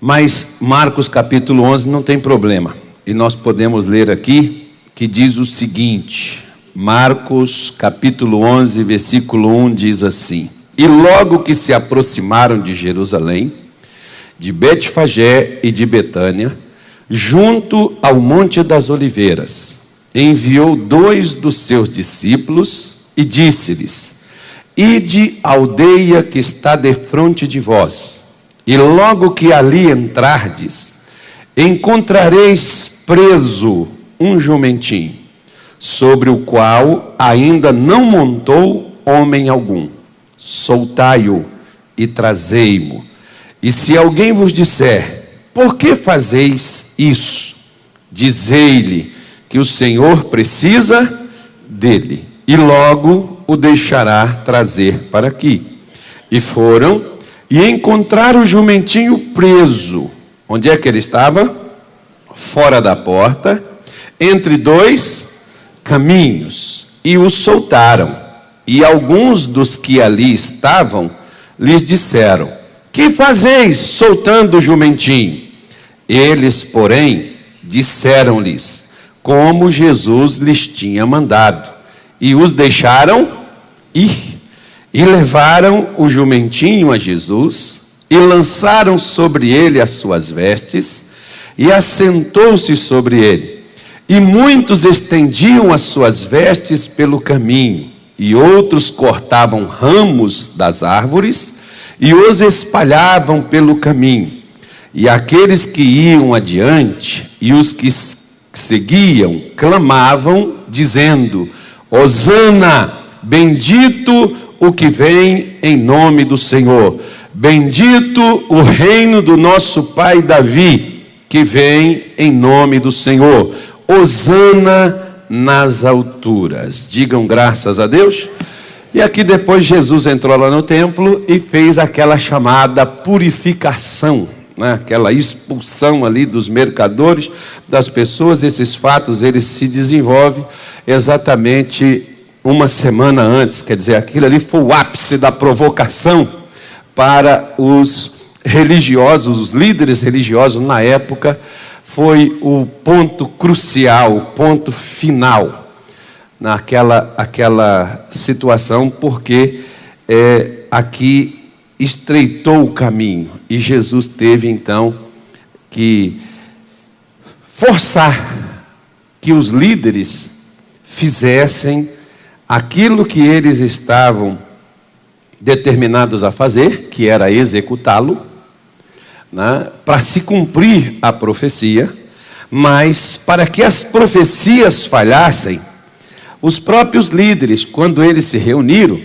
Mas Marcos capítulo 11 não tem problema. E nós podemos ler aqui, que diz o seguinte. Marcos capítulo 11, versículo 1 diz assim: E logo que se aproximaram de Jerusalém, de Betfagé e de Betânia, junto ao Monte das Oliveiras, enviou 2 dos seus discípulos e disse-lhes: Ide à aldeia que está defronte de vós, e logo que ali entrardes, encontrareis preso um jumentinho, sobre o qual ainda não montou homem algum. Soltai-o e trazei-mo. E se alguém vos disser: Por que fazeis isso? Dizei-lhe que o Senhor precisa dele, e logo o deixará trazer para aqui. E foram e encontraram o jumentinho preso. Onde é que ele estava? Fora da porta, entre 2 caminhos, e o soltaram. E alguns dos que ali estavam lhes disseram: Que fazeis soltando o jumentinho? Eles, porém, disseram-lhes como Jesus lhes tinha mandado, e os deixaram ir. E levaram o jumentinho a Jesus, e lançaram sobre ele as suas vestes, e assentou-se sobre ele. E muitos estendiam as suas vestes pelo caminho, e outros cortavam ramos das árvores, e os espalhavam pelo caminho. E aqueles que iam adiante, e os que seguiam, clamavam, dizendo: Hosana, bendito o que vem em nome do Senhor. Bendito o reino do nosso pai Davi, que vem em nome do Senhor. Hosana nas alturas. Digam graças a Deus. E aqui depois Jesus entrou lá no templo e fez aquela chamada purificação, né? Aquela expulsão ali dos mercadores, das pessoas. Esses fatos, eles se desenvolvem exatamente uma semana antes. Quer dizer, aquilo ali foi o ápice da provocação para os religiosos, os líderes religiosos na época. Foi o ponto crucial, o ponto final naquela situação, porque aqui estreitou o caminho, e Jesus teve então que forçar que os líderes fizessem aquilo que eles estavam determinados a fazer, que era executá-lo, né, para se cumprir a profecia. Mas para que as profecias falhassem, os próprios líderes, quando eles se reuniram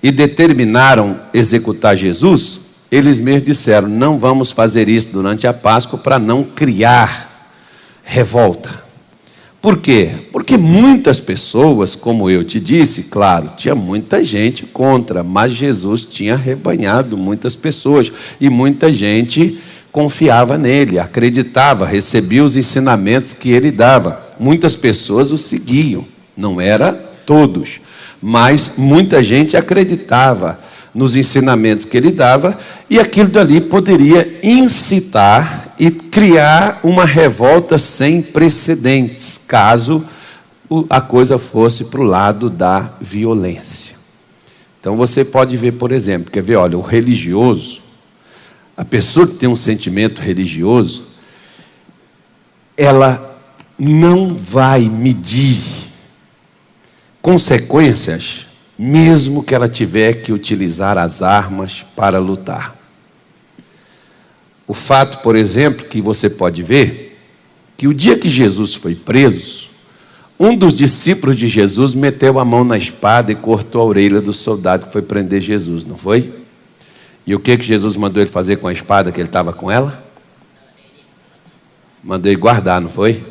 e determinaram executar Jesus, eles mesmos disseram: não vamos fazer isso durante a Páscoa para não criar revolta. Por quê? Porque muitas pessoas, como eu te disse, claro, tinha muita gente contra, mas Jesus tinha arrebanhado muitas pessoas, e muita gente confiava nele, acreditava, recebia os ensinamentos que ele dava. Muitas pessoas o seguiam, não era todos, mas muita gente acreditava nos ensinamentos que ele dava, e aquilo dali poderia incitar e criar uma revolta sem precedentes, caso a coisa fosse para o lado da violência. Então você pode ver, por exemplo, quer ver, olha, o religioso, a pessoa que tem um sentimento religioso, ela não vai medir consequências, mesmo que ela tiver que utilizar as armas para lutar. O fato, por exemplo, que você pode ver, que o dia que Jesus foi preso, um dos discípulos de Jesus meteu a mão na espada e cortou a orelha do soldado que foi prender Jesus, não foi? E o que Jesus mandou ele fazer com a espada que ele estava com ela? Mandou ele guardar, não foi?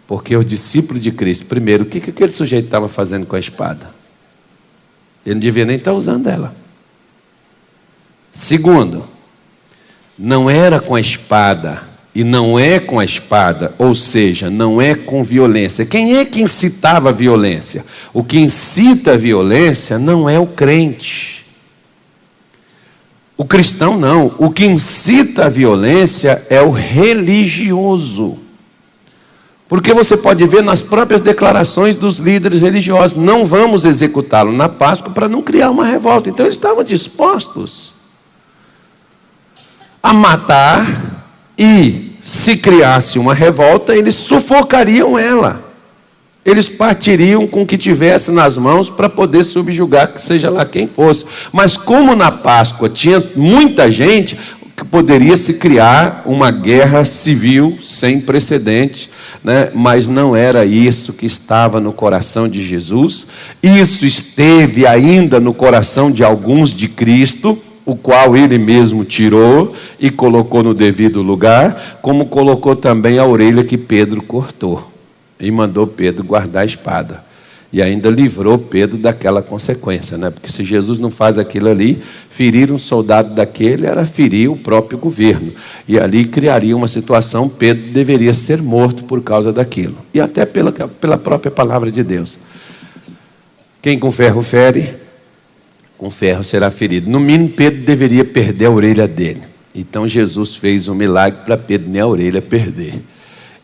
Porque os discípulos de Cristo, primeiro, o que aquele sujeito estava fazendo com a espada? Ele não devia nem estar usando ela. Segundo, não era com a espada, e não é com a espada, ou seja, não é com violência. Quem é que incitava a violência? O que incita a violência não é o crente. O cristão não. O que incita a violência é o religioso. Porque você pode ver nas próprias declarações dos líderes religiosos: não vamos executá-lo na Páscoa para não criar uma revolta. Então eles estavam dispostos a matar, e se criasse uma revolta, eles sufocariam ela. Eles partiriam com o que tivesse nas mãos para poder subjugar, que seja lá quem fosse. Mas como na Páscoa tinha muita gente, poderia se criar uma guerra civil sem precedente, né? Mas não era isso que estava no coração de Jesus. Isso esteve ainda no coração de alguns de Cristo, o qual ele mesmo tirou e colocou no devido lugar, como colocou também a orelha que Pedro cortou, e mandou Pedro guardar a espada. E ainda livrou Pedro daquela consequência, né? Porque se Jesus não faz aquilo ali, ferir um soldado daquele era ferir o próprio governo. E ali criaria uma situação, Pedro deveria ser morto por causa daquilo. E até pela própria palavra de Deus. Quem com ferro fere, com ferro será ferido. No mínimo, Pedro deveria perder a orelha dele. Então Jesus fez um milagre para Pedro nem a orelha perder.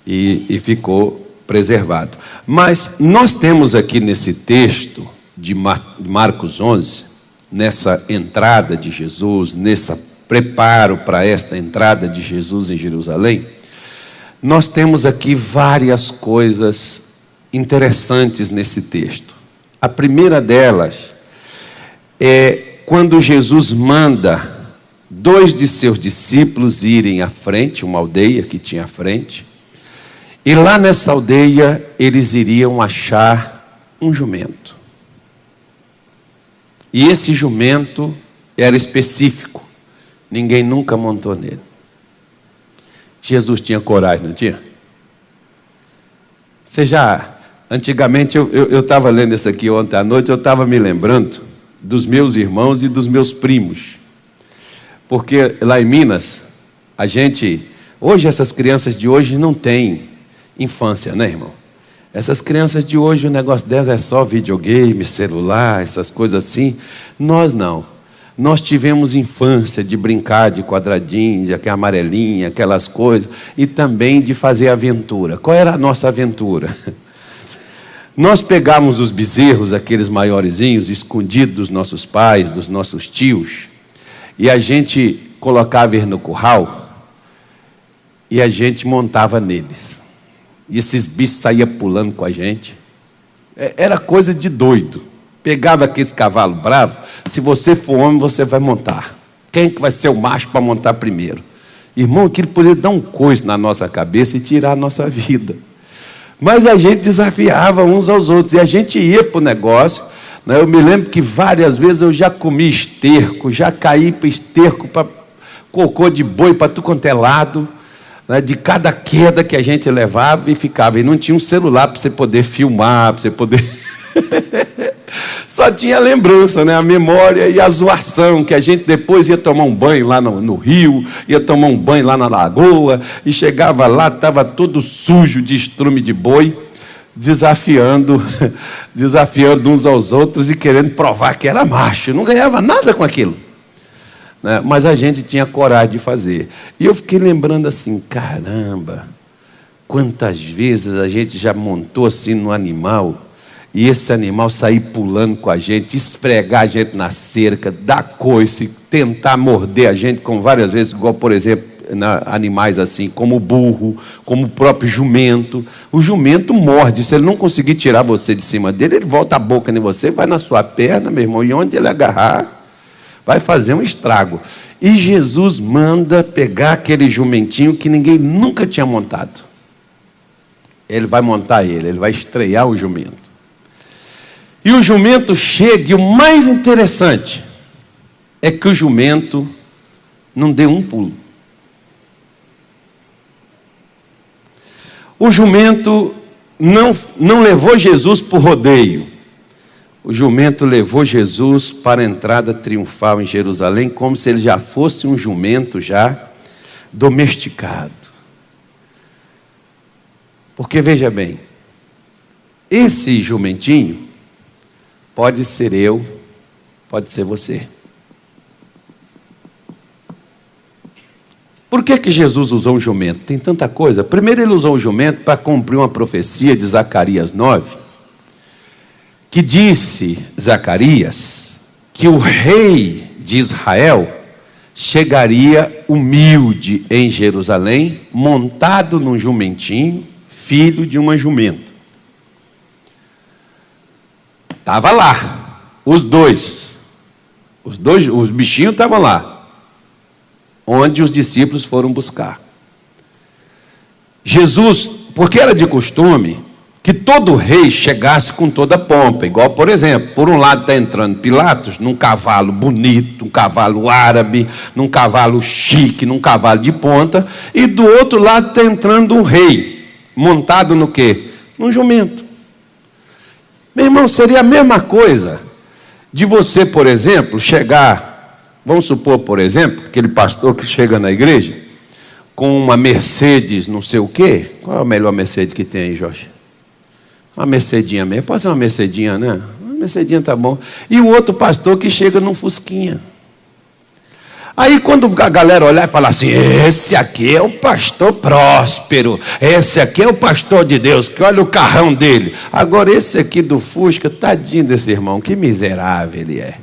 E ficou preservado. Mas nós temos aqui nesse texto de Marcos 11, nessa entrada de Jesus, nesse preparo para esta entrada de Jesus em Jerusalém, nós temos aqui várias coisas interessantes nesse texto. A primeira delas é quando Jesus manda 2 de seus discípulos irem à frente, uma aldeia que tinha à frente, e lá nessa aldeia eles iriam achar um jumento. E esse jumento era específico, ninguém nunca montou nele. Jesus tinha coragem, não tinha? Antigamente eu estava lendo isso aqui ontem à noite, eu estava me lembrando dos meus irmãos e dos meus primos. Porque lá em Minas, hoje essas crianças de hoje não têm infância, né, irmão? Essas crianças de hoje, o negócio delas é só videogame, celular, essas coisas assim. Nós não. Nós tivemos infância de brincar de quadradinho, de aquela amarelinha, aquelas coisas, e também de fazer aventura. Qual era a nossa aventura? Nós pegávamos os bezerros, aqueles maiorzinhos, escondidos dos nossos pais, dos nossos tios, e a gente colocava eles no curral, e a gente montava neles. E esses bichos saíam pulando com a gente. Era coisa de doido. Pegava aqueles cavalos bravos. Se você for homem, você vai montar. Quem que vai ser o macho para montar primeiro? Irmão, aquilo poderia dar um coice na nossa cabeça e tirar a nossa vida. Mas a gente desafiava uns aos outros. E a gente ia para o negócio, né? Eu me lembro que várias vezes eu já comi esterco, já caí para esterco, para cocô de boi, para tudo quanto é lado, né? De cada queda que a gente levava e ficava. E não tinha um celular para você poder filmar, para você poder... Só tinha a lembrança, né? A memória e a zoação, que a gente depois ia tomar um banho lá no rio, ia tomar um banho lá na lagoa, e chegava lá, estava todo sujo de estrume de boi, desafiando uns aos outros e querendo provar que era macho. Não ganhava nada com aquilo, né? Mas a gente tinha coragem de fazer. E eu fiquei lembrando assim, caramba, quantas vezes a gente já montou assim no animal, e esse animal sair pulando com a gente, esfregar a gente na cerca, dar coice, tentar morder a gente, como várias vezes, igual, por exemplo, animais assim, como o burro, como o próprio jumento. O jumento morde, se ele não conseguir tirar você de cima dele, ele volta a boca em você, vai na sua perna, meu irmão, e onde ele agarrar, vai fazer um estrago. E Jesus manda pegar aquele jumentinho que ninguém nunca tinha montado. Ele vai montar ele vai estrear o jumento. E o jumento chega, e o mais interessante é que o jumento não deu um pulo. O jumento não levou Jesus para o rodeio. O jumento levou Jesus para a entrada triunfal em Jerusalém, como se ele já fosse um jumento já domesticado. Porque, veja bem, esse jumentinho pode ser eu, pode ser você. Por que Jesus usou um jumento? Tem tanta coisa. Primeiro ele usou o jumento para cumprir uma profecia de Zacarias 9, que disse, Zacarias, que o rei de Israel chegaria humilde em Jerusalém, montado num jumentinho, filho de uma jumenta. Estava lá, os bichinhos estavam lá, onde os discípulos foram buscar. Jesus, porque era de costume que todo rei chegasse com toda a pompa, igual, por exemplo, por um lado está entrando Pilatos, num cavalo bonito, um cavalo árabe, num cavalo chique, num cavalo de ponta, e do outro lado está entrando um rei, montado no quê? Num jumento. Meu irmão, seria a mesma coisa de você, por exemplo, chegar, vamos supor, por exemplo, aquele pastor que chega na igreja com uma Mercedes, não sei o quê. Qual é a melhor Mercedes que tem aí, Jorge? Uma Mercedinha mesmo. Pode ser uma Mercedinha, né? Uma Mercedinha tá bom. E o outro pastor que chega num Fusquinha. Aí quando a galera olhar e falar assim, esse aqui é o pastor próspero, esse aqui é o pastor de Deus, que olha o carrão dele. Agora esse aqui do Fusca, tadinho desse irmão, que miserável ele é.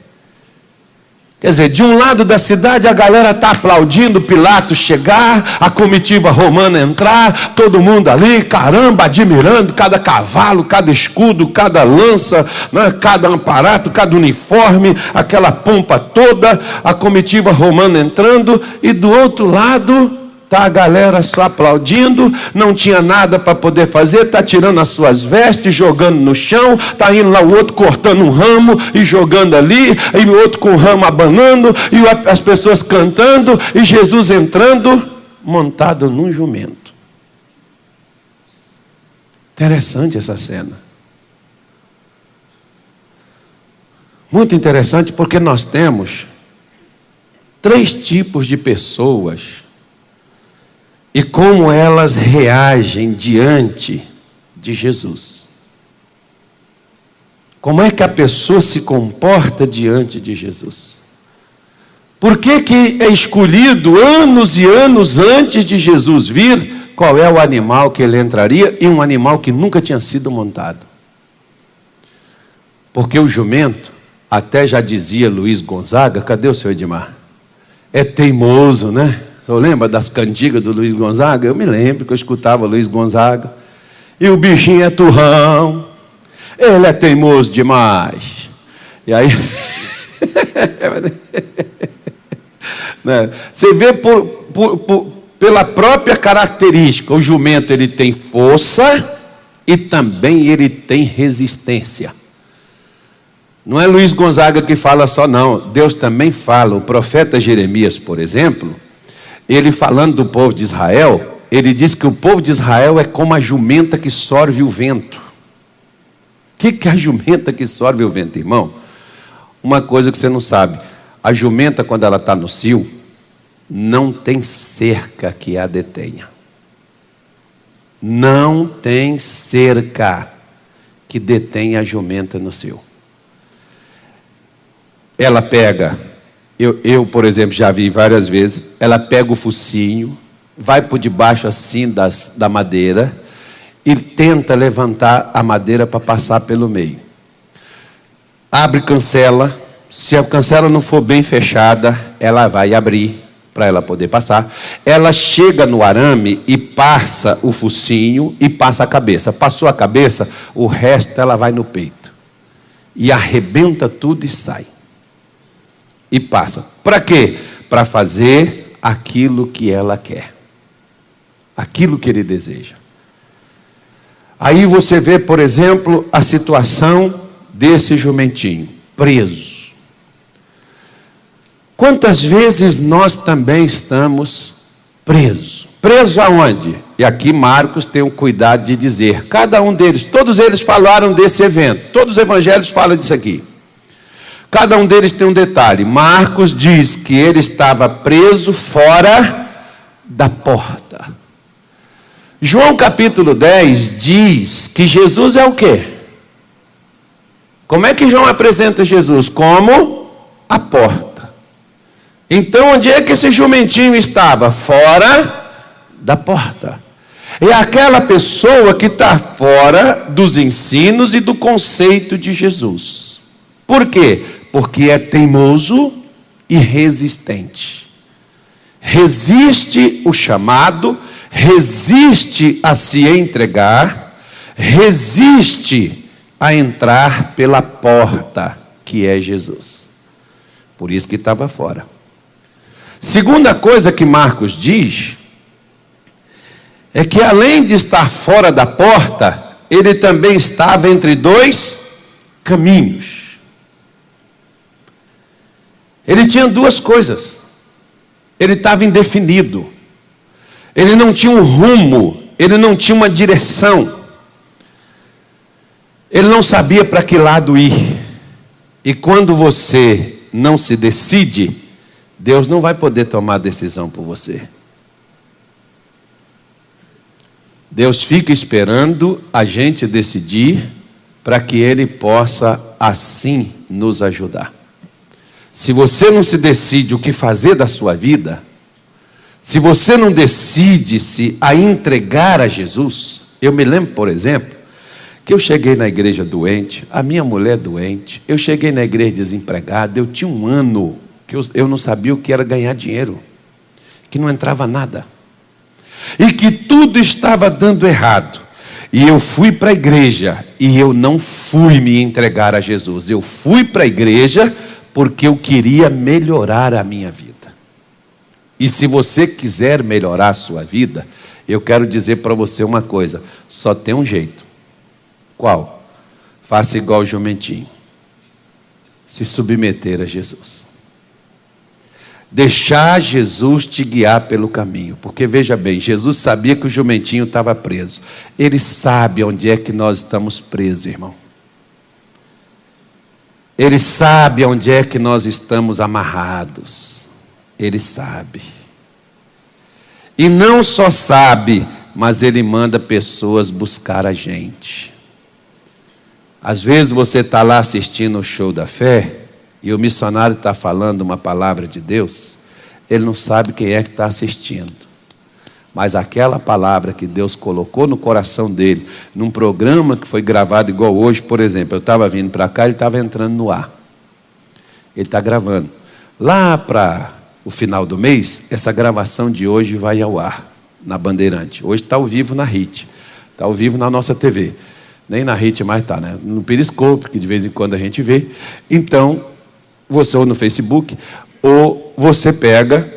Quer dizer, de um lado da cidade a galera está aplaudindo Pilatos chegar, a comitiva romana entrar, todo mundo ali, caramba, admirando cada cavalo, cada escudo, cada lança, né, cada amparato, cada uniforme, aquela pompa toda, a comitiva romana entrando, e do outro lado está a galera só aplaudindo, não tinha nada para poder fazer, está tirando as suas vestes, jogando no chão, está indo lá o outro cortando um ramo e jogando ali, e o outro com o ramo abanando, e as pessoas cantando, e Jesus entrando, montado num jumento. Interessante essa cena. Muito interessante, porque nós temos 3 tipos de pessoas e como elas reagem diante de Jesus. Como é que a pessoa se comporta diante de Jesus? Por que que é escolhido anos e anos antes de Jesus vir, qual é o animal que ele entraria, e um animal que nunca tinha sido montado? Porque o jumento, até já dizia Luiz Gonzaga, cadê o seu Edmar? É teimoso, né? Você lembra das cantigas do Luiz Gonzaga? Eu me lembro que eu escutava Luiz Gonzaga. E o bichinho é turrão, ele é teimoso demais. E aí, né? Você vê pela própria característica, o jumento ele tem força e também ele tem resistência. Não é Luiz Gonzaga que fala só não, Deus também fala. O profeta Jeremias, por exemplo, ele falando do povo de Israel, ele diz que o povo de Israel é como a jumenta que sorve o vento. O que é a jumenta que sorve o vento, irmão? Uma coisa que você não sabe, a jumenta quando ela está no cio, não tem cerca que a detenha. Não tem cerca que detenha a jumenta no cio. Ela pega... Eu, por exemplo, já vi várias vezes, ela pega o focinho, vai por debaixo assim da madeira e tenta levantar a madeira para passar pelo meio. Abre cancela, se a cancela não for bem fechada, ela vai abrir para ela poder passar. Ela chega no arame e passa o focinho e passa a cabeça. Passou a cabeça, o resto ela vai no peito. E arrebenta tudo e sai. E passa. Para quê? Para fazer aquilo que ela quer. Aquilo que ele deseja. Aí você vê, por exemplo, a situação desse jumentinho, preso. Quantas vezes nós também estamos presos? Presos aonde? E aqui Marcos tem o cuidado de dizer, cada um deles, todos eles falaram desse evento, todos os evangelhos falam disso aqui. Cada um deles tem um detalhe. Marcos diz que ele estava preso fora da porta. João capítulo 10 diz que Jesus é o quê? Como é que João apresenta Jesus? Como a porta. Então, onde é que esse jumentinho estava? Fora da porta. É aquela pessoa que está fora dos ensinos e do conceito de Jesus. Por quê? Porque é teimoso e resistente. Resiste o chamado, resiste a se entregar, resiste a entrar pela porta, que é Jesus. Por isso que estava fora. Segunda coisa que Marcos diz, é que além de estar fora da porta, ele também estava entre dois caminhos. Ele tinha duas coisas. Ele estava indefinido. Ele não tinha um rumo. Ele não tinha uma direção. Ele não sabia para que lado ir. E quando você não se decide, Deus não vai poder tomar a decisão por você. Deus fica esperando a gente decidir para que Ele possa assim nos ajudar. Se você não se decide o que fazer da sua vida, se você não decide-se a entregar a Jesus, eu me lembro, por exemplo, que eu cheguei na igreja doente, a minha mulher doente, eu cheguei na igreja desempregado, eu tinha um ano que eu não sabia o que era ganhar dinheiro, que não entrava nada, e que tudo estava dando errado. E eu fui para a igreja, e eu não fui me entregar a Jesus, eu fui para a igreja porque eu queria melhorar a minha vida. E se você quiser melhorar a sua vida, eu quero dizer para você uma coisa, só tem um jeito. Qual? Faça igual o jumentinho. Se submeter a Jesus. Deixar Jesus te guiar pelo caminho. Porque veja bem, Jesus sabia que o jumentinho estava preso. Ele sabe onde é que nós estamos presos, irmão. Ele sabe onde é que nós estamos amarrados. Ele sabe. E não só sabe, mas Ele manda pessoas buscar a gente. Às vezes você está lá assistindo o show da fé, e o missionário está falando uma palavra de Deus, ele não sabe quem é que está assistindo. Mas aquela palavra que Deus colocou no coração dele, num programa que foi gravado igual hoje, por exemplo, eu estava vindo para cá, ele estava entrando no ar. Ele está gravando. Lá para o final do mês, essa gravação de hoje vai ao ar, na Bandeirante. Hoje está ao vivo na RIT, está ao vivo na nossa TV. Nem na RIT mais está, né? No Periscope, que de vez em quando a gente vê. Então, você ou no Facebook, ou você pega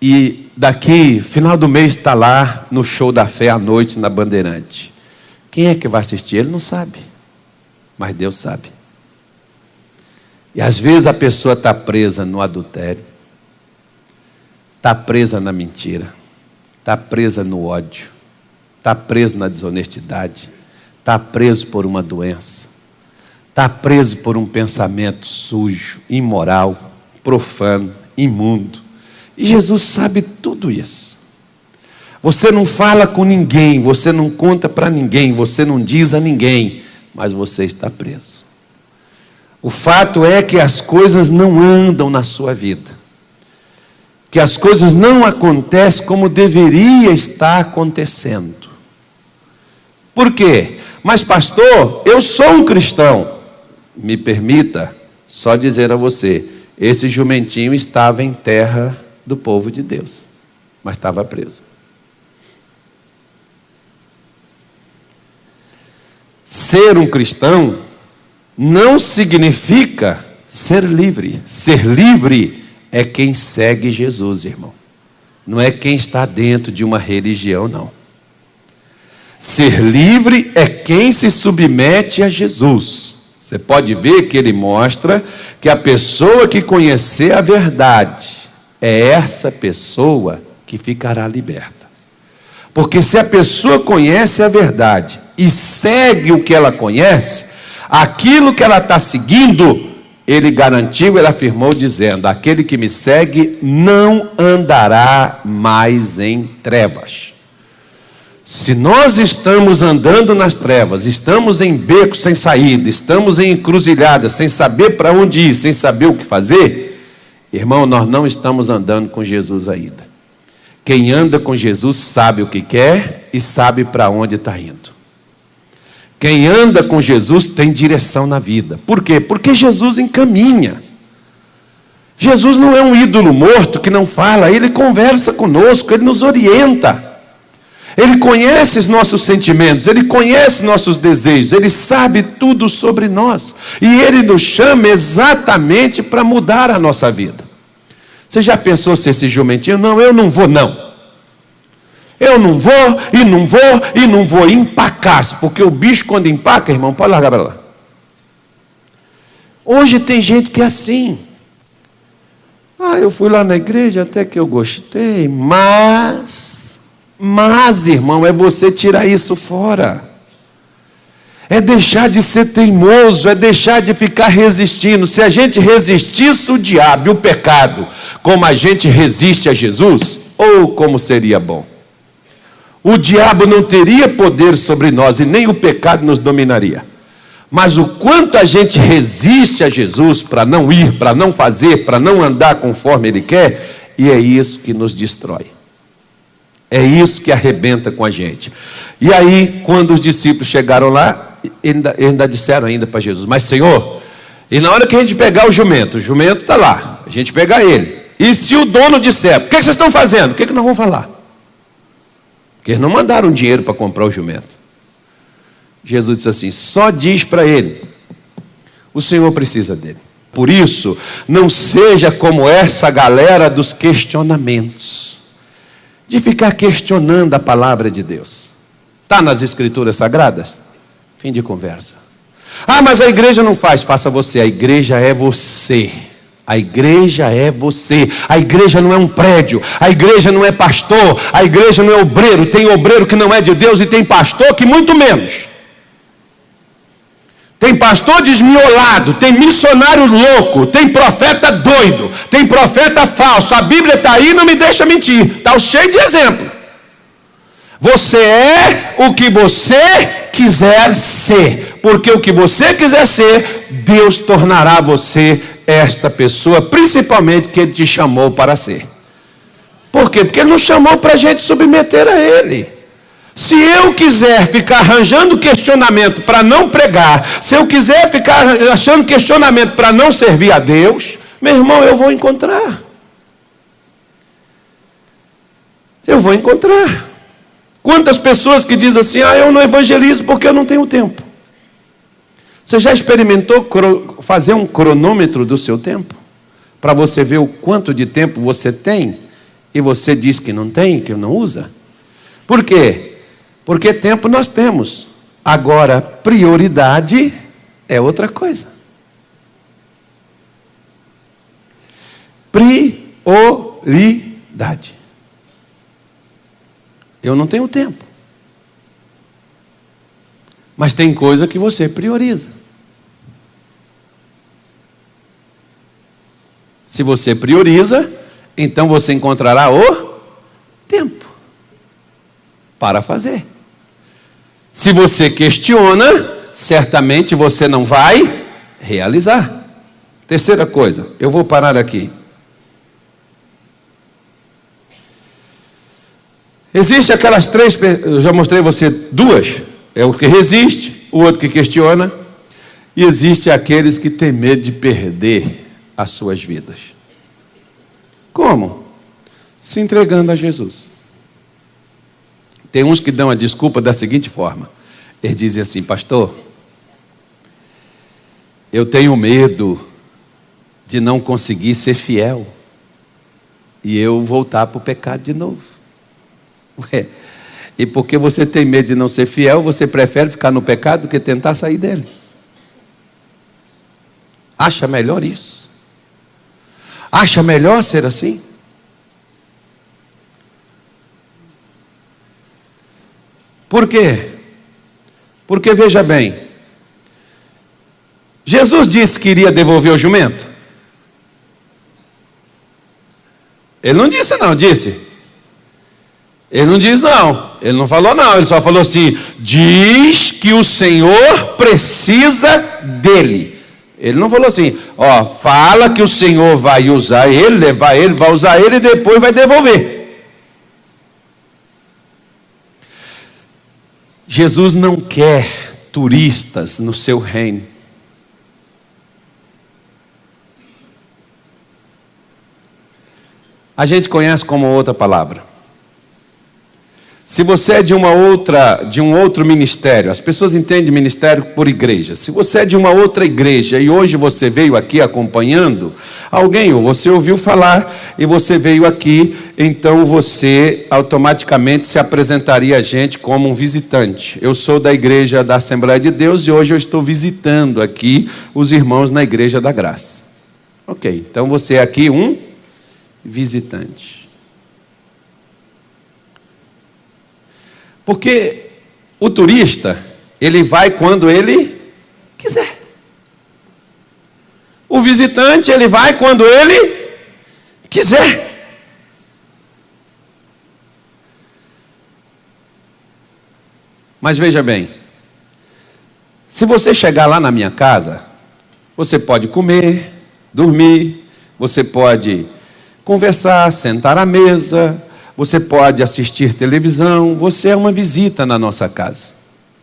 e daqui, final do mês, está lá no show da fé à noite na Bandeirante. Quem é que vai assistir? Ele não sabe, mas Deus sabe. E às vezes a pessoa está presa no adultério, está presa na mentira, está presa no ódio, está preso na desonestidade, está preso por uma doença, está preso por um pensamento sujo, imoral, profano, imundo. E Jesus sabe tudo isso. Você não fala com ninguém, você não conta para ninguém, você não diz a ninguém, mas você está preso. O fato é que as coisas não andam na sua vida, que as coisas não acontecem como deveria estar acontecendo. Por quê? Mas pastor, eu sou um cristão. Me permita só dizer a você, esse jumentinho estava em terra do povo de Deus, mas estava preso. Ser um cristão não significa ser livre. Ser livre é quem segue Jesus, irmão. Não é quem está dentro de uma religião, não. Ser livre é quem se submete a Jesus. Você pode ver que ele mostra que a pessoa que conhecer a verdade, é essa pessoa que ficará liberta. Porque se a pessoa conhece a verdade e segue o que ela conhece, aquilo que ela está seguindo, ele garantiu, ele afirmou dizendo, aquele que me segue não andará mais em trevas. Se nós estamos andando nas trevas, estamos em becos sem saída, estamos em encruzilhadas, sem saber para onde ir, sem saber o que fazer, Irmão, nós não estamos andando com Jesus ainda. Quem anda com Jesus sabe o que quer e sabe para onde está indo. Quem anda com Jesus tem direção na vida. Por quê? Porque Jesus encaminha. Jesus não é um ídolo morto que não fala, Ele conversa conosco, Ele nos orienta. Ele conhece os nossos sentimentos, Ele conhece nossos desejos, Ele sabe tudo sobre nós. E Ele nos chama exatamente para mudar a nossa vida. Você já pensou se esse jumentinho? Não, eu não vou não. Eu não vou, e não vou, e não vou. Empacaço, porque o bicho quando empaca, irmão, pode largar para lá. Hoje tem gente que é assim. Eu fui lá na igreja, até que eu gostei, mas, irmão, é você tirar isso fora. É deixar de ser teimoso, é deixar de ficar resistindo. Se a gente resistisse o diabo e o pecado, como a gente resiste a Jesus, como seria bom. O diabo não teria poder sobre nós e nem o pecado nos dominaria. Mas o quanto a gente resiste a Jesus para não ir, para não fazer, para não andar conforme Ele quer, e é isso que nos destrói. É isso que arrebenta com a gente. E aí, quando os discípulos chegaram lá, ainda disseram ainda para Jesus, mas Senhor, e na hora que a gente pegar o jumento está lá, a gente pegar ele, e se o dono disser, o que vocês estão fazendo? O que nós vamos falar? Porque eles não mandaram dinheiro para comprar o jumento. Jesus disse assim, só diz para ele, o Senhor precisa dele. Por isso, não seja como essa galera dos questionamentos, de ficar questionando a palavra de Deus. Está nas Escrituras Sagradas? Fim de conversa. Mas a igreja não faz. Faça você. A igreja é você. A igreja é você. A igreja não é um prédio. A igreja não é pastor. A igreja não é obreiro. Tem obreiro que não é de Deus e tem pastor que muito menos. Tem pastor desmiolado, tem missionário louco, tem profeta doido, tem profeta falso. A Bíblia está aí, não me deixa mentir. Está cheio de exemplo. Você é o que você quiser ser. Porque o que você quiser ser, Deus tornará você esta pessoa, principalmente que Ele te chamou para ser. Por quê? Porque Ele nos chamou para a gente submeter a Ele. Se eu quiser ficar arranjando questionamento para não pregar, se eu quiser ficar achando questionamento para não servir a Deus, meu irmão, eu vou encontrar. Eu vou encontrar. Quantas pessoas que dizem assim, eu não evangelizo porque eu não tenho tempo. Você já experimentou fazer um cronômetro do seu tempo? Para você ver o quanto de tempo você tem e você diz que não tem, que não usa? Por quê? Porque tempo nós temos. Agora, prioridade é outra coisa. Prioridade. Eu não tenho tempo. Mas tem coisa que você prioriza. Se você prioriza, então você encontrará o tempo para fazer. Se você questiona, certamente você não vai realizar. Terceira coisa, eu vou parar aqui. Existe aquelas três, eu já mostrei a você duas. É o que resiste, o outro que questiona, e existe aqueles que têm medo de perder as suas vidas. Como? Se entregando a Jesus. Tem uns que dão a desculpa da seguinte forma. Eles dizem assim, pastor, eu tenho medo de não conseguir ser fiel e eu voltar para o pecado de novo. E porque você tem medo de não ser fiel, você prefere ficar no pecado do que tentar sair dele. Acha melhor isso? Acha melhor ser assim? Por quê? Porque veja bem, Jesus disse que iria devolver o jumento. Ele não disse não, disse? Ele não diz não, ele não falou não, ele só falou assim, diz que o Senhor precisa dele. Ele não falou assim, ó, fala que o Senhor vai usar ele, levar ele, vai usar ele e depois vai devolver. Jesus não quer turistas no seu reino. A gente conhece como outra palavra. Se você é de um outro ministério, as pessoas entendem ministério por igreja. Se você é de uma outra igreja e hoje você veio aqui acompanhando alguém, ou você ouviu falar e você veio aqui, então você automaticamente se apresentaria a gente como um visitante. Eu sou da igreja da Assembleia de Deus e hoje eu estou visitando aqui os irmãos na Igreja da Graça. Ok, então você é aqui um visitante. Porque o turista, ele vai quando ele quiser. O visitante, ele vai quando ele quiser. Mas veja bem, se você chegar lá na minha casa, você pode comer, dormir, você pode conversar, sentar à mesa, você pode assistir televisão, você é uma visita na nossa casa.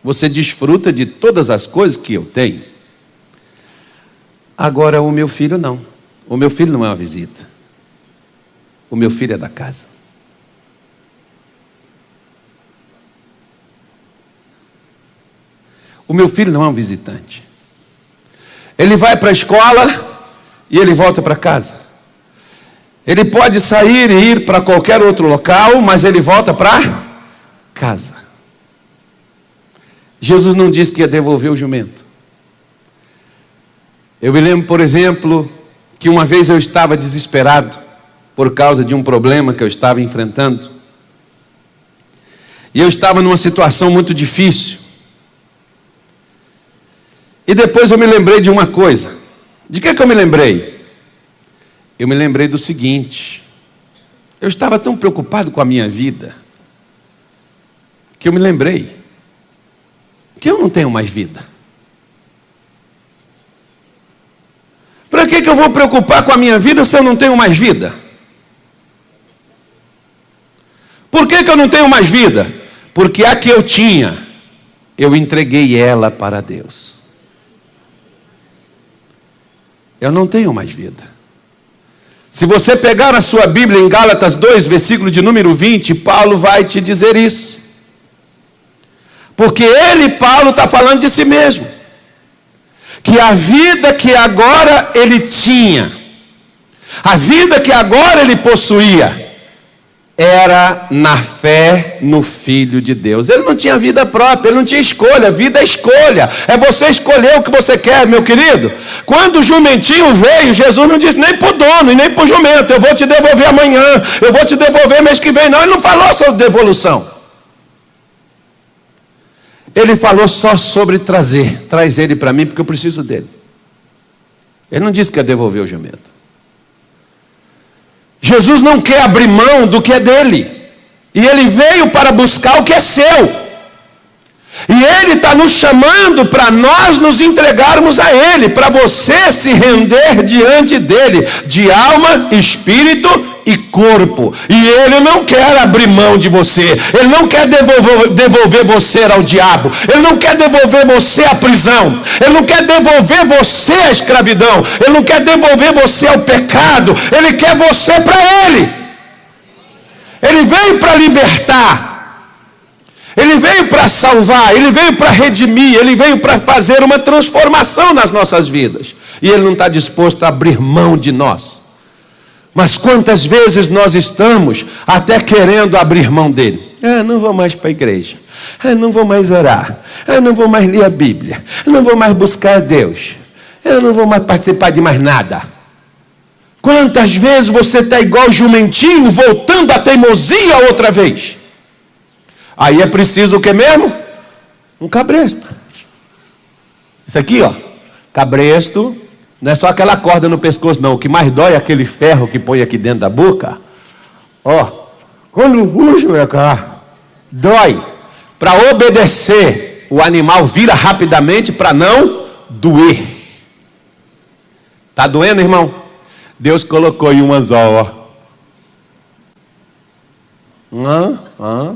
Você desfruta de todas as coisas que eu tenho. Agora o meu filho não. O meu filho não é uma visita. O meu filho é da casa. O meu filho não é um visitante. Ele vai para a escola e ele volta para casa. Ele pode sair e ir para qualquer outro local, mas ele volta para casa. Jesus não disse que ia devolver o jumento. Eu me lembro, por exemplo, que uma vez eu estava desesperado por causa de um problema que eu estava enfrentando. E eu estava numa situação muito difícil. E depois eu me lembrei de uma coisa. De que eu me lembrei? Eu me lembrei do seguinte: eu estava tão preocupado com a minha vida, que eu me lembrei que eu não tenho mais vida. Para que eu vou preocupar com a minha vida se eu não tenho mais vida? Por que eu não tenho mais vida? Porque a que eu tinha, eu entreguei ela para Deus. Eu não tenho mais vida. Se você pegar a sua Bíblia em Gálatas 2, versículo de número 20, Paulo vai te dizer isso. Porque ele, Paulo, está falando de si mesmo. Que a vida que agora ele tinha, a vida que agora ele possuía, era na fé no Filho de Deus. Ele não tinha vida própria, ele não tinha escolha. Vida é escolha, é você escolher o que você quer, meu querido. Quando o jumentinho veio, Jesus não disse nem para o dono e nem para o jumento: eu vou te devolver amanhã, eu vou te devolver mês que vem. Não, ele não falou sobre devolução. Ele falou só sobre trazer. Traz ele para mim porque eu preciso dele. Ele não disse que ia devolver o jumento. Jesus não quer abrir mão do que é dele. E ele veio para buscar o que é seu. E ele está nos chamando para nós nos entregarmos a ele, para você se render diante dele, de alma, espírito e corpo. E ele não quer abrir mão de você. Ele não quer devolver você ao diabo. Ele não quer devolver você à prisão. Ele não quer devolver você à escravidão. Ele não quer devolver você ao pecado. Ele quer você para ele. Ele veio para libertar. Ele veio para salvar, ele veio para redimir, ele veio para fazer uma transformação nas nossas vidas. E ele não está disposto a abrir mão de nós. Mas quantas vezes nós estamos até querendo abrir mão dele? Não vou mais para a igreja. Não vou mais orar. Não vou mais ler a Bíblia. Não vou mais buscar a Deus. Eu não vou mais participar de mais nada. Quantas vezes você está igual jumentinho, voltando à teimosia outra vez? Aí é preciso o que mesmo? Um cabresto. Isso aqui, ó, cabresto, não é só aquela corda no pescoço, não. O que mais dói é aquele ferro que põe aqui dentro da boca. Ó, quando puxa pra cá, dói. Para obedecer, o animal vira rapidamente para não doer. Está doendo, irmão? Deus colocou em um anzol, ó.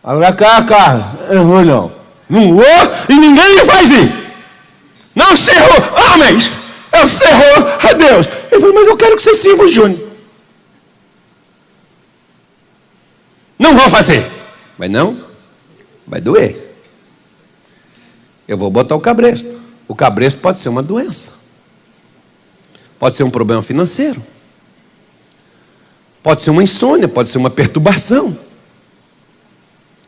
Agora cá, cara. Eu vou não. Não vou e ninguém me faz ir. Não cerrou, homens. Eu cerrou a Deus. Ele falou, mas eu quero que você sirva o Júnior. Não vou fazer. Mas não, vai doer. Eu vou botar o cabresto. O cabresto pode ser uma doença. Pode ser um problema financeiro. Pode ser uma insônia, pode ser uma perturbação.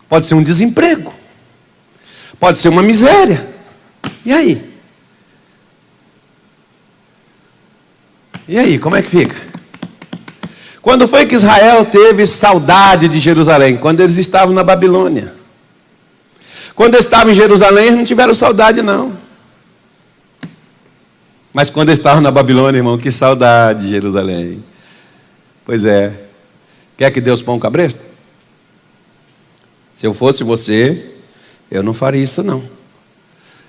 Pode ser um desemprego. Pode ser uma miséria. E aí? E aí, como é que fica? Quando foi que Israel teve saudade de Jerusalém? Quando eles estavam na Babilônia. Quando eles estavam em Jerusalém, eles não tiveram saudade, não. Mas quando eles estavam na Babilônia, irmão, que saudade de Jerusalém. Pois é. Quer que Deus ponha um cabresto? Se eu fosse você, eu não faria isso, não.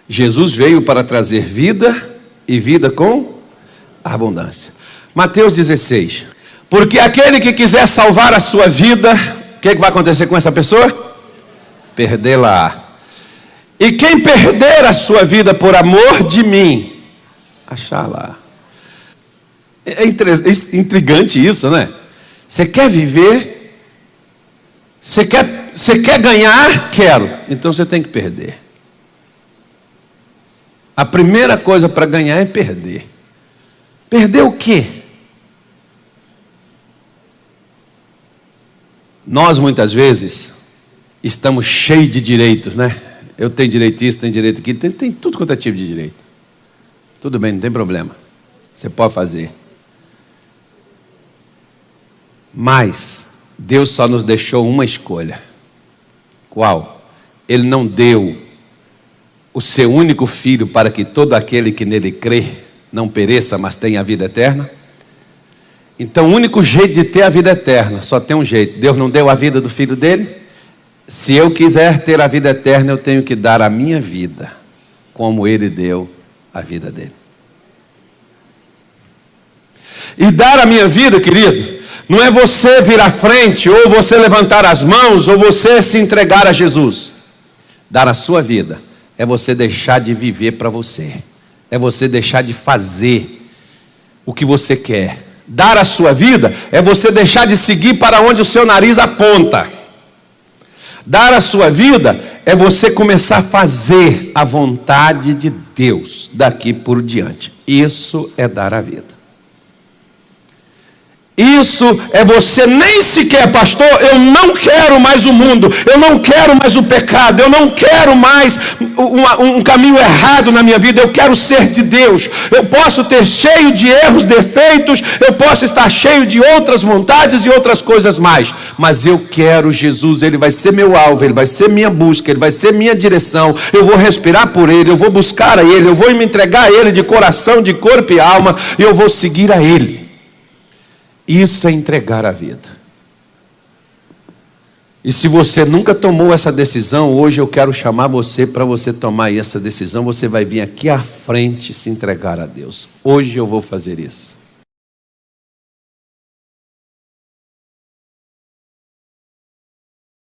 Jesus veio para trazer vida e vida com abundância. Mateus 16. Porque aquele que quiser salvar a sua vida, o que vai acontecer com essa pessoa? Perdê-la. E quem perder a sua vida por amor de mim, achá-la. É intrigante isso, né? Você quer viver? Você quer ganhar? Quero. Então você tem que perder. A primeira coisa para ganhar é perder. Perder o quê? Nós muitas vezes estamos cheios de direitos, né? Eu tenho direito isso, tenho direito aquilo, tem tudo quanto é tipo de direito. Tudo bem, não tem problema. Você pode fazer. Mas Deus só nos deixou uma escolha. Qual? Ele não deu o seu único filho para que todo aquele que nele crê não pereça, mas tenha a vida eterna. Então o único jeito de ter a vida eterna, só tem um jeito. Deus não deu a vida do filho dele? Se eu quiser ter a vida eterna, eu tenho que dar a minha vida, como ele deu a vida dele. E dar a minha vida, querido, não é você vir à frente, ou você levantar as mãos, ou você se entregar a Jesus. Dar a sua vida é você deixar de viver para você. É você deixar de fazer o que você quer. Dar a sua vida é você deixar de seguir para onde o seu nariz aponta. Dar a sua vida é você começar a fazer a vontade de Deus daqui por diante. Isso é dar a vida. Isso é você nem sequer, pastor, eu não quero mais o mundo, eu não quero mais o pecado, eu não quero mais um caminho errado na minha vida, eu quero ser de Deus. Eu posso ter cheio de erros, defeitos, eu posso estar cheio de outras vontades e outras coisas mais, mas eu quero Jesus, Ele vai ser meu alvo, Ele vai ser minha busca, Ele vai ser minha direção, eu vou respirar por Ele, eu vou buscar a Ele, eu vou me entregar a Ele de coração, de corpo e alma, e eu vou seguir a Ele. Isso é entregar a vida. E se você nunca tomou essa decisão, hoje eu quero chamar você para você tomar essa decisão. Você vai vir aqui à frente se entregar a Deus. Hoje eu vou fazer isso.